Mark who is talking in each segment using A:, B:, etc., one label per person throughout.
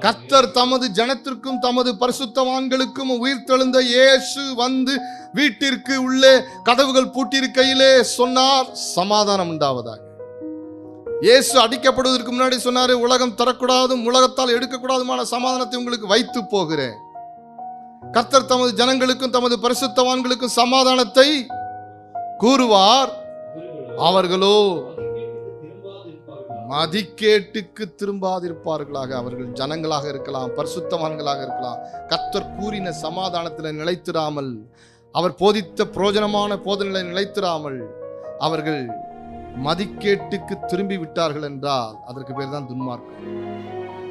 A: கர்த்தர் தமது ஜனத்திற்கும் தமது பரிசுத்தவான்களுக்கும் உயிர்த்தெழுந்த இயேசு வந்து வீட்டிற்கு உள்ளே கதவுகள் பூட்டியிருக்கையிலே சொன்னார், சமாதானம் உண்டாவதாக. இயேசு அடிக்கப்படுவதற்கு முன்னாடி சொன்னாரு, உலகம் தரக்கூடாதும் உலகத்தால் எடுக்கக்கூடாதுமான சமாதானத்தை உங்களுக்கு வைத்து போகிறேன். கர்த்தர் தமது ஜனங்களுக்கும் தமது பரிசுத்தவான்களுக்கும் சமாதானத்தை கூறுவார், அவர்களோ மதிக்கேட்டுக்கு திரும்பாதிருப்பார்களாக. அவர்கள் ஜனங்களாக இருக்கலாம், பரிசுத்தவான்களாக இருக்கலாம். கர்த்தர் கூறின சமாதானத்தில் நிலைத்திராமல், அவர் போதித்த பிரயோஜனமான போதனைகளை நிலைத்திராமல் அவர்கள் மதிக்கேட்டுக்கு திரும்பி விட்டார்கள் என்றால் அதற்கு பேர் தான் துன்மார்க்கம்.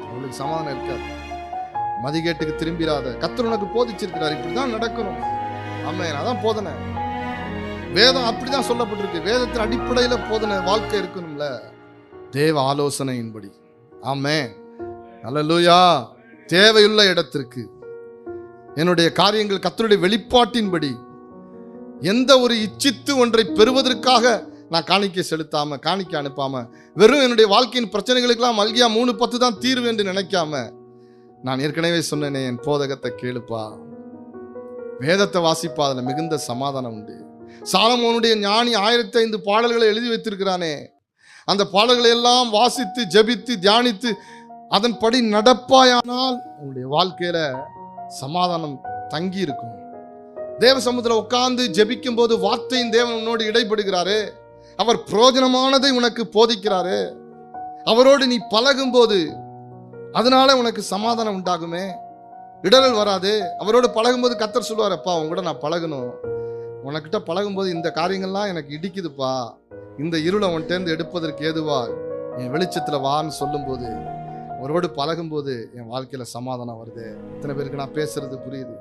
A: அவர்களுக்கு சமாதானம் இருக்காது. மதிக்கேட்டுக்கு திரும்பிடாத. கர்த்தர் உனக்கு போதிச்சிருக்கிறார், இப்படிதான் நடக்கணும். ஆமென். அதான் போதனை. வேதம் அப்படிதான் சொல்லப்பட்டிருக்கு. வேதத்தின் அடிப்படையில போதனை வாழ்க்கை இருக்கணும்ல, தேவ ஆலோசனையின்படி. ஆமென். அல்லேலூயா. தேவையுள்ள இடத்திற்கு என்னுடைய காரியங்கள் கர்த்தருடைய வெளிப்பாட்டின்படி, எந்த ஒரு இச்சித்து ஒன்றை பெறுவதற்காக நான் காணிக்கை செலுத்தாம, காணிக்கை அனுப்பாம, வெறும் என்னுடைய வாழ்க்கையின் பிரச்சனைகளுக்கெல்லாம் மல்கியா 3:10 தான் தீர்வு என்று நினைக்காம, நான் ஏற்கனவே சொன்னேனே, என் போதகத்தை கேளுப்பா, வேதத்தை வாசிப்பா, அதுல மிகுந்த சமாதானம் உண்டு. சாலமோனுடைய ஞானி 1005 பாடல்களை எழுதி வைத்திருக்கிறானே, அந்த பாடல்களை எல்லாம் வாசித்து ஜெபித்து தியானித்து அதன்படி நடப்பாயானால் உன்னுடைய வாழ்க்கையில சமாதானம் தங்கி இருக்கும். தேவ சமூகத்தில் உட்கார்ந்து ஜெபிக்கும் போது வார்த்தையின் தேவன் உன்னோடு இடைப்படுகிறாரு. அவர் பிரயோஜனமானதை உனக்கு போதிக்கிறாரு. அவரோடு நீ பழகும் போது அதனால உனக்கு சமாதானம் உண்டாகுமே, இடரல் வராது. அவரோடு பழகும்போது கர்த்தர் சொல்லுவார், அப்பா உங்கூட நான் பழகணும், உனக்கிட்ட பழகும்போது இந்த காரியங்கள்லாம் எனக்கு இடிக்குதுப்பா, இந்த இருளை உன்கிட்டேருந்து எடுப்பதற்கு ஏதுவா என் வெளிச்சத்தில் வான்னு சொல்லும்போது, அவரோடு பழகும்போது என் வாழ்க்கையில் சமாதானம் வருது. இத்தனை பேருக்கு நான் பேசுறது புரியுது?